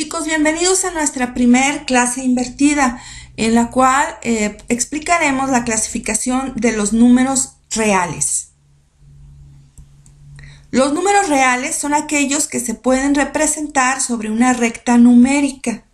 Chicos, bienvenidos a nuestra primer clase invertida, en la cual explicaremos la clasificación de los números reales. Los números reales son aquellos que se pueden representar sobre una recta numérica.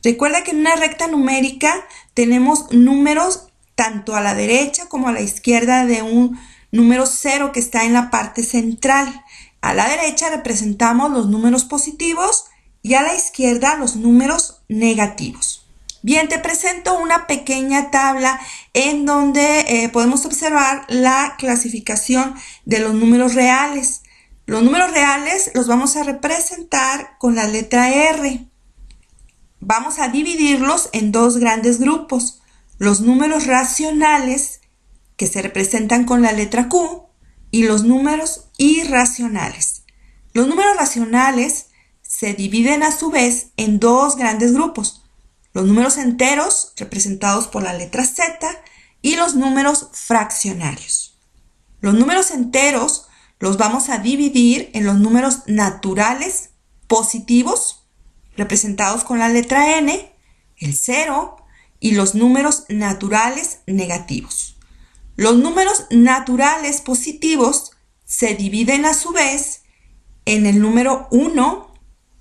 Recuerda que en una recta numérica tenemos números tanto a la derecha como a la izquierda de un número 0 que está en la parte central. A la derecha representamos los números positivos y a la izquierda los números negativos. Bien, te presento una pequeña tabla en donde podemos observar la clasificación de los números reales. Los números reales los vamos a representar con la letra R. Vamos a dividirlos en dos grandes grupos. Los números racionales, que se representan con la letra Q, y los números irracionales. Los números racionales se dividen a su vez en dos grandes grupos. Los números enteros, representados por la letra Z, y los números fraccionarios. Los números enteros los vamos a dividir en los números naturales positivos, representados con la letra N, el 0, y los números naturales negativos. Los números naturales positivos se dividen a su vez en el número 1,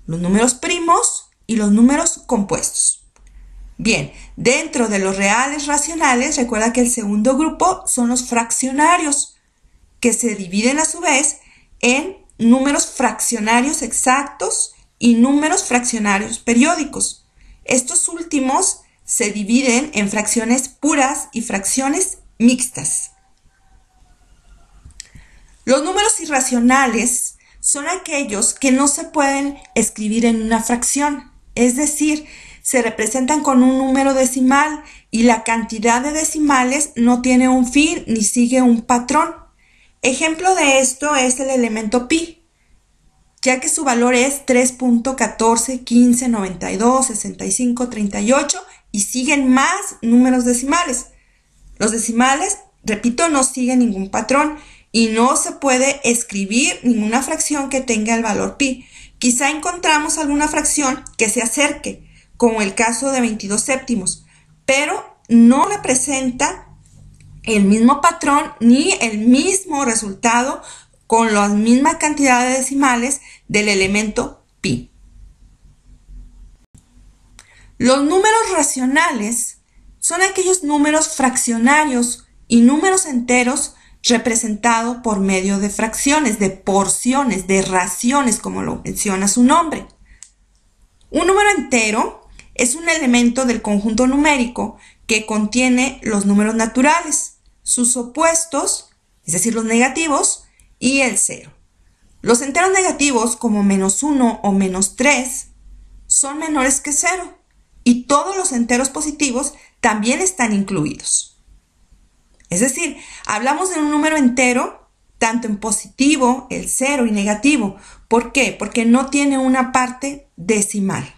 los números primos y los números compuestos. Bien, dentro de los reales racionales, recuerda que el segundo grupo son los fraccionarios, que se dividen a su vez en números fraccionarios exactos y números fraccionarios periódicos. Estos últimos se dividen en fracciones puras y fracciones mixtas. Los números irracionales son aquellos que no se pueden escribir en una fracción, es decir, se representan con un número decimal y la cantidad de decimales no tiene un fin ni sigue un patrón. Ejemplo de esto es el elemento pi, ya que su valor es 3.14, 15, 92, 65, 38 y siguen más números decimales. Los decimales, repito, no siguen ningún patrón y no se puede escribir ninguna fracción que tenga el valor pi. Quizá encontramos alguna fracción que se acerque, como el caso de 22 séptimos, pero no representa el mismo patrón ni el mismo resultado con la misma cantidad de decimales del elemento pi. Los números racionales son aquellos números fraccionarios y números enteros representados por medio de fracciones, de porciones, de raciones, como lo menciona su nombre. Un número entero es un elemento del conjunto numérico que contiene los números naturales, sus opuestos, es decir, los negativos, y el 0. Los enteros negativos, como -1 o -3, son menores que 0, y todos los enteros positivos también están incluidos. Es decir, hablamos de un número entero, tanto en positivo, el 0 y negativo. ¿Por qué? Porque no tiene una parte decimal.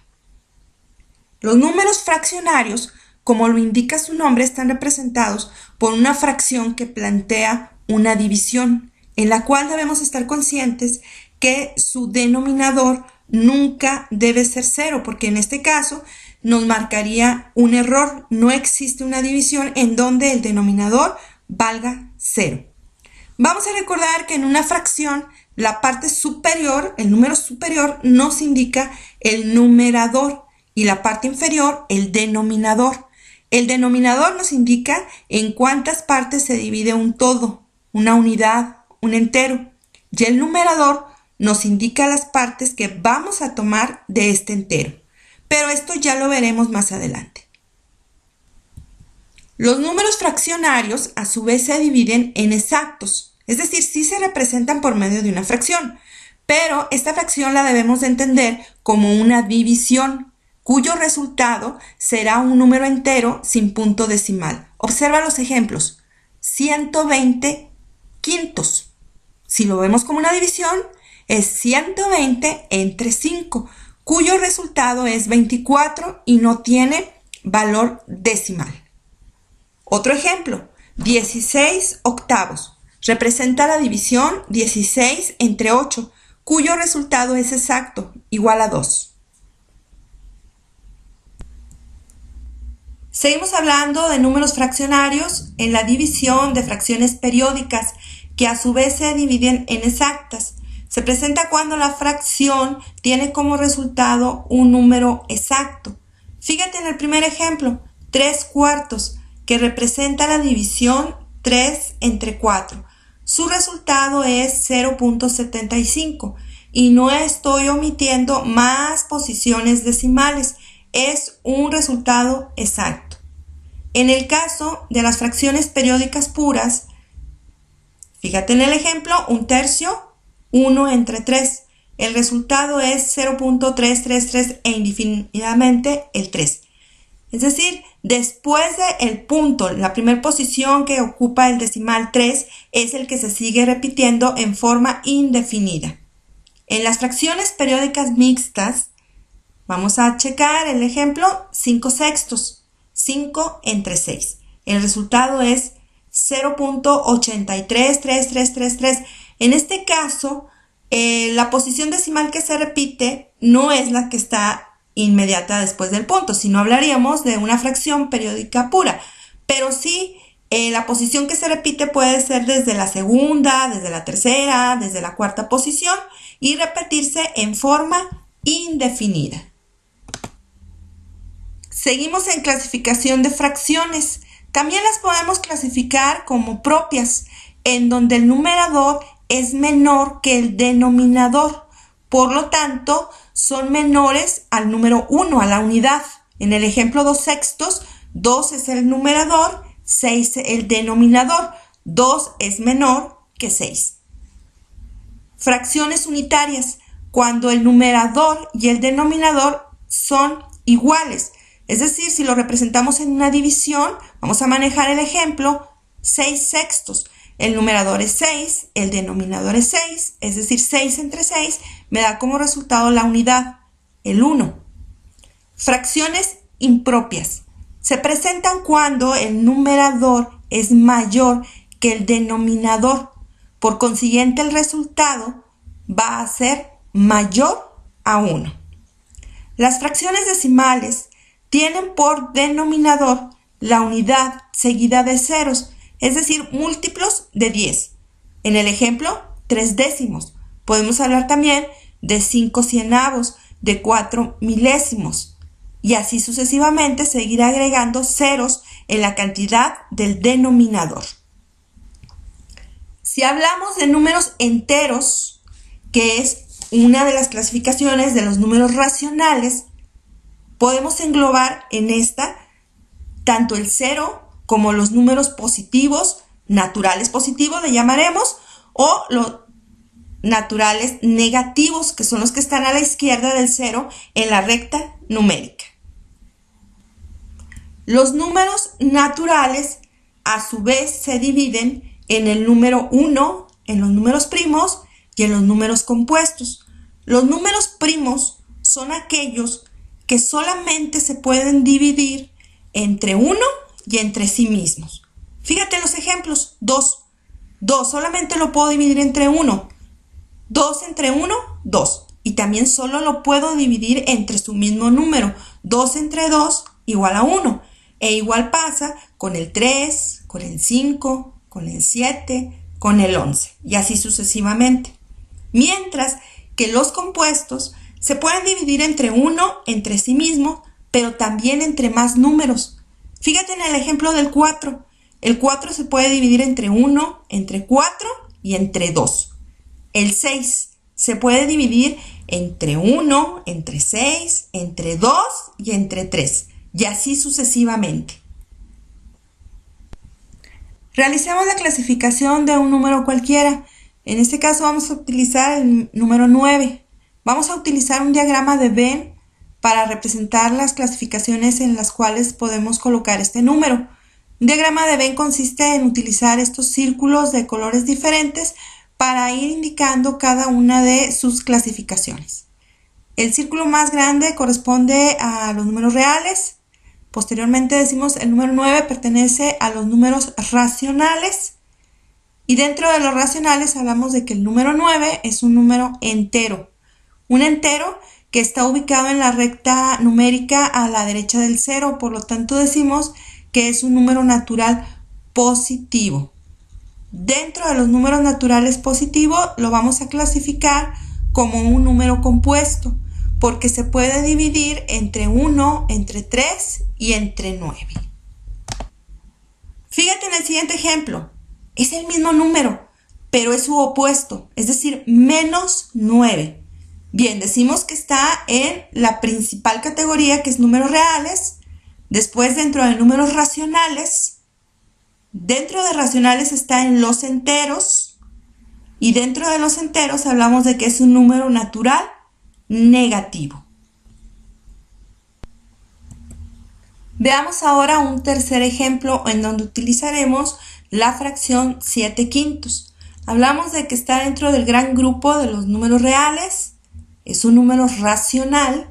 Los números fraccionarios, como lo indica su nombre, están representados por una fracción que plantea una división, en la cual debemos estar conscientes que su denominador nunca debe ser 0, porque en este caso nos marcaría un error. No existe una división en donde el denominador valga 0. Vamos a recordar que en una fracción la parte superior, el número superior, nos indica el numerador y la parte inferior el denominador. El denominador nos indica en cuántas partes se divide un todo, una unidad, un entero, y el numerador nos indica las partes que vamos a tomar de este entero. Pero esto ya lo veremos más adelante. Los números fraccionarios a su vez se dividen en exactos, es decir, sí se representan por medio de una fracción, pero esta fracción la debemos de entender como una división, cuyo resultado será un número entero sin punto decimal. Observa los ejemplos. 120 quintos. Si lo vemos como una división, es 120 entre 5, cuyo resultado es 24 y no tiene valor decimal. Otro ejemplo, 16 octavos. Representa la división 16 entre 8, cuyo resultado es exacto, igual a 2. Seguimos hablando de números fraccionarios en la división de fracciones periódicas, que a su vez se dividen en exactas. Se presenta cuando la fracción tiene como resultado un número exacto. Fíjate en el primer ejemplo, 3/4, que representa la división 3 entre 4. Su resultado es 0.75 y no estoy omitiendo más posiciones decimales. Es un resultado exacto. En el caso de las fracciones periódicas puras, fíjate en el ejemplo, 1/3, 1 entre 3. El resultado es 0.333 e indefinidamente el 3. Es decir, después del punto, la primera posición que ocupa el decimal 3 es el que se sigue repitiendo en forma indefinida. En las fracciones periódicas mixtas, vamos a checar el ejemplo 5/6, 5 entre 6. El resultado es 0.833333. En este caso, la posición decimal que se repite no es la que está inmediata después del punto, sino hablaríamos de una fracción periódica pura. Pero sí, la posición que se repite puede ser desde la segunda, desde la tercera, desde la cuarta posición y repetirse en forma indefinida. Seguimos en clasificación de fracciones. También las podemos clasificar como propias, en donde el numerador es menor que el denominador. Por lo tanto, son menores al número 1, a la unidad. En el ejemplo 2/6, 2 es el numerador, 6 el denominador. 2 es menor que 6. Fracciones unitarias, cuando el numerador y el denominador son iguales. Es decir, si lo representamos en una división, vamos a manejar el ejemplo 6/6. El numerador es 6, el denominador es 6, es decir, 6 entre 6 me da como resultado la unidad, el 1. Fracciones impropias. Se presentan cuando el numerador es mayor que el denominador. Por consiguiente, el resultado va a ser mayor a 1. Las fracciones decimales tienen por denominador la unidad seguida de ceros, es decir, múltiplos de 10. En el ejemplo, 3 décimos. Podemos hablar también de 5 cienavos, de 4 milésimos. Y así sucesivamente seguir agregando ceros en la cantidad del denominador. Si hablamos de números enteros, que es una de las clasificaciones de los números racionales, podemos englobar en esta tanto el 0 como los números positivos, naturales positivos le llamaremos, o los naturales negativos, que son los que están a la izquierda del 0 en la recta numérica. Los números naturales a su vez se dividen en el número 1, en los números primos y en los números compuestos. Los números primos son aquellos que solamente se pueden dividir entre 1 y entre sí mismos. Fíjate en los ejemplos, 2. 2 solamente lo puedo dividir entre 1. 2 entre 1, 2. Y también solo lo puedo dividir entre su mismo número. 2 entre 2 igual a 1. E igual pasa con el 3, con el 5, con el 7, con el 11. Y así sucesivamente. Mientras que los compuestos se pueden dividir entre 1, entre sí mismo, pero también entre más números. Fíjate en el ejemplo del 4. El 4 se puede dividir entre 1, entre 4 y entre 2. El 6 se puede dividir entre 1, entre 6, entre 2 y entre 3. Y así sucesivamente. Realicemos la clasificación de un número cualquiera. En este caso vamos a utilizar el número 9. Vamos a utilizar un diagrama de Venn para representar las clasificaciones en las cuales podemos colocar este número. Un diagrama de Venn consiste en utilizar estos círculos de colores diferentes para ir indicando cada una de sus clasificaciones. El círculo más grande corresponde a los números reales. Posteriormente decimos el número 9 pertenece a los números racionales. Y dentro de los racionales hablamos de que el número 9 es un número entero. Un entero que está ubicado en la recta numérica a la derecha del 0, por lo tanto decimos que es un número natural positivo. Dentro de los números naturales positivos lo vamos a clasificar como un número compuesto, porque se puede dividir entre 1, entre 3 y entre 9. Fíjate en el siguiente ejemplo, es el mismo número, pero es su opuesto, es decir, menos 9. Bien, decimos que está en la principal categoría, que es números reales. Después, dentro de números racionales, dentro de racionales está en los enteros. Y dentro de los enteros hablamos de que es un número natural negativo. Veamos ahora un tercer ejemplo en donde utilizaremos la fracción 7/5. Hablamos de que está dentro del gran grupo de los números reales. Es un número racional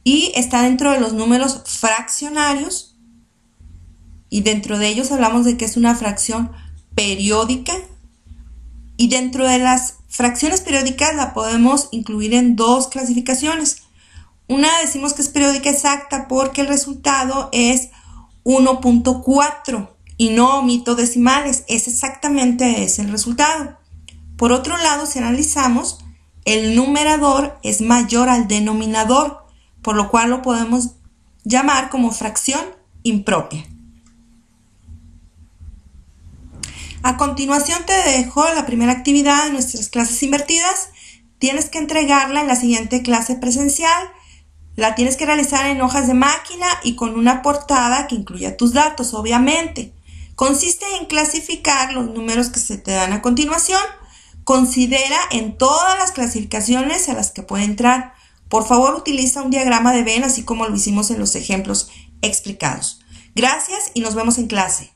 y está dentro de los números fraccionarios, y dentro de ellos hablamos de que es una fracción periódica, y dentro de las fracciones periódicas la podemos incluir en dos clasificaciones. Una decimos que es periódica exacta porque el resultado es 1.4 y no omito decimales, es exactamente ese el resultado. Por otro lado, si analizamos, el numerador es mayor al denominador, por lo cual lo podemos llamar como fracción impropia. A continuación te dejo la primera actividad de nuestras clases invertidas. Tienes que entregarla en la siguiente clase presencial. La tienes que realizar en hojas de máquina y con una portada que incluya tus datos, obviamente. Consiste en clasificar los números que se te dan a continuación. Considera en todas las clasificaciones a las que puede entrar. Por favor, utiliza un diagrama de Venn, así como lo hicimos en los ejemplos explicados. Gracias y nos vemos en clase.